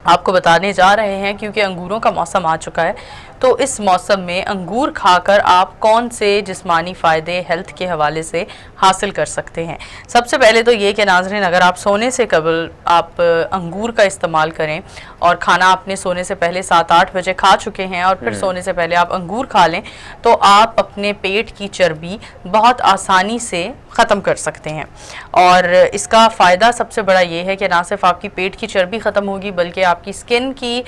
آپ کو بتانے جا رہے ہیں، کیونکہ انگوروں کا موسم آ چکا ہے تو اس موسم میں انگور کھا کر آپ کون سے جسمانی فائدے ہیلتھ کے حوالے سے حاصل کر سکتے ہیں۔ سب سے پہلے تو یہ کہ ناظرین، اگر آپ سونے سے قبل آپ انگور کا استعمال کریں اور کھانا اپنے سونے سے پہلے 7-8 بجے کھا چکے ہیں اور پھر سونے سے پہلے آپ انگور کھا لیں تو آپ اپنے پیٹ کی چربی بہت آسانی سے ختم کر سکتے ہیں۔ اور اس کا فائدہ سب سے بڑا یہ ہے کہ نہ صرف آپ کی پیٹ کی چربی ختم ہوگی بلکہ آپ کی سکن کی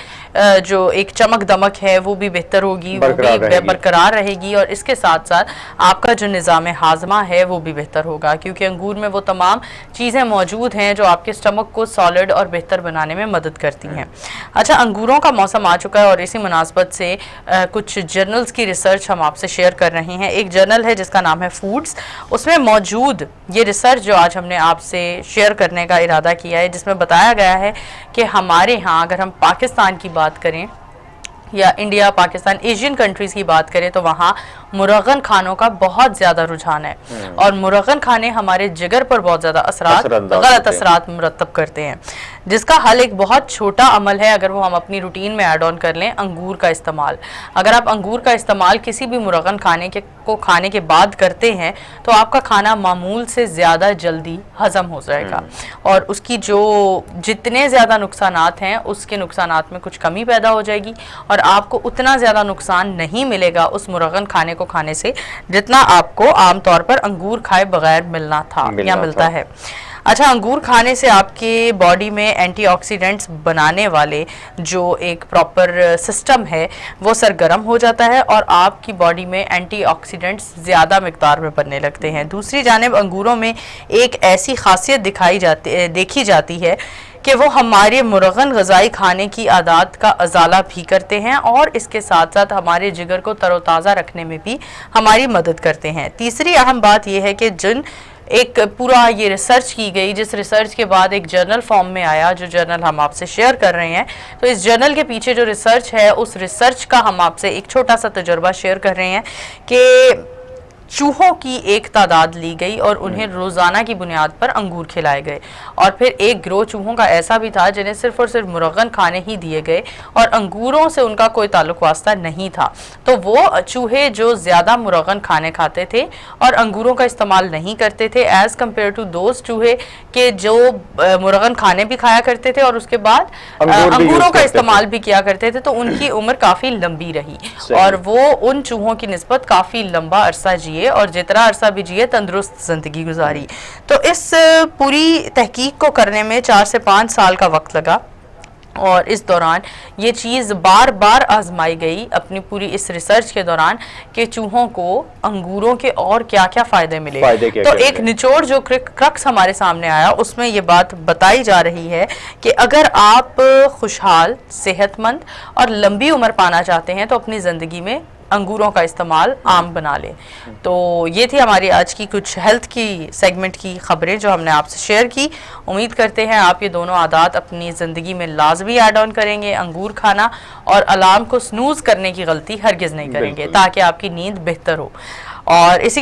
جو ایک چمک دمک ہے وہ بھی بہتر ہوگی، وہ بھی برقرار رہے گی، اور اس کے ساتھ ساتھ آپ کا جو نظام ہاضمہ ہے وہ بھی بہتر ہوگا، کیونکہ انگور میں وہ تمام چیزیں موجود ہیں جو آپ کے سٹمک کو سالڈ اور بہتر بنانے میں مدد کرتی ہیں۔ اچھا، انگوروں کا موسم آ چکا ہے اور اسی مناسبت سے کچھ جرنلز کی ریسرچ ہم آپ سے شیئر کر رہے ہیں۔ ایک جرنل ہے جس کا نام ہے فوڈز، اس میں موجود یہ ریسرچ جو آج ہم نے آپ سے شیئر کرنے کا ارادہ کیا ہے، جس میں بتایا گیا ہے کہ ہمارے ہاں اگر ہم پاکستان کی بات کریں یا انڈیا، پاکستان، ایشین کنٹریز کی بات کریں تو وہاں مرغن کھانوں کا بہت زیادہ رجحان ہے، اور مرغن کھانے ہمارے جگر پر بہت زیادہ غلط اثرات مرتب کرتے ہیں، جس کا حل ایک بہت چھوٹا عمل ہے اگر وہ ہم اپنی روٹین میں ایڈ آن کر لیں: انگور کا استعمال۔ اگر آپ انگور کا استعمال کسی بھی مرغن کھانے کے بعد کرتے ہیں تو آپ کا کھانا معمول سے زیادہ جلدی ہضم ہو جائے گا، اور اس کی جو جتنے زیادہ نقصانات ہیں اس کے نقصانات میں کچھ کمی پیدا ہو جائے گی، اور آپ کو اتنا زیادہ نقصان نہیں ملے گا اس مرغن کھانے کو کھانے سے جتنا آپ کو عام طور پر انگور کھائے بغیر ملتا ہے۔ اچھا، انگور کھانے سے آپ کے باڈی میں اینٹی آکسیڈنٹس بنانے والے جو ایک پراپر سسٹم ہے وہ سرگرم ہو جاتا ہے، اور آپ کی باڈی میں اینٹی آکسیڈنٹس زیادہ مقدار میں بننے لگتے ہیں۔ دوسری جانب انگوروں میں ایک ایسی خاصیت دیکھی جاتی ہے کہ وہ ہمارے مرغن غذائی کھانے کی عادات کا ازالہ بھی کرتے ہیں، اور اس کے ساتھ ساتھ ہمارے جگر کو تر و تازہ رکھنے میں بھی ہماری مدد کرتے ہیں۔ تیسری اہم بات یہ ہے کہ ایک پورا یہ ریسرچ کی گئی، جس ریسرچ کے بعد ایک جرنل فارم میں آیا، جو جرنل ہم آپ سے شیئر کر رہے ہیں، تو اس جرنل کے پیچھے جو ریسرچ ہے اس ریسرچ کا ہم آپ سے ایک چھوٹا سا تجربہ شیئر کر رہے ہیں کہ چوہوں کی ایک تعداد لی گئی اور انہیں روزانہ کی بنیاد پر انگور کھلائے گئے، اور پھر ایک گروہ چوہوں کا ایسا بھی تھا جنہیں صرف اور صرف مرغن کھانے ہی دیے گئے اور انگوروں سے ان کا کوئی تعلق واسطہ نہیں تھا۔ تو وہ چوہے جو زیادہ مرغن کھانے کھاتے تھے اور انگوروں کا استعمال نہیں کرتے تھے، ایز کمپیئر ٹو دوز چوہے کہ جو مرغن کھانے بھی کھایا کرتے تھے اور اس کے بعد انگوروں کا استعمال بھی کیا کرتے تھے، تو ان کی عمر کافی لمبی رہی، اور وہ ان چوہوں کی نسبت کافی لمبا عرصہ جیے، اور جتنا عرصہ بھی جیے تندرست زندگی گزاری۔ تو اس پوری تحقیق کو کرنے میں 4 سے 5 سال کا وقت لگا، اور اس دوران یہ چیز بار بار آزمائی گئی اپنی پوری اس ریسرچ کے دوران کہ چوہوں کو انگوروں کے اور کیا کیا فائدے ملے۔ تو ایک نچوڑ جو کرکس ہمارے سامنے آیا اس میں یہ بات بتائی جا رہی ہے کہ اگر آپ خوشحال، صحت مند اور لمبی عمر پانا چاہتے ہیں تو اپنی زندگی میں انگوروں کا استعمال عام بنا لیں۔ تو یہ تھی ہماری آج کی کچھ ہیلتھ کی سیگمنٹ کی خبریں جو ہم نے آپ سے شیئر کی۔ امید کرتے ہیں آپ یہ دونوں عادات اپنی زندگی میں لازمی ایڈ آن کریں گے، انگور کھانا اور الارم کو سنوز کرنے کی غلطی ہرگز نہیں کریں گے، تاکہ آپ کی نیند بہتر ہو۔ اور اسی کے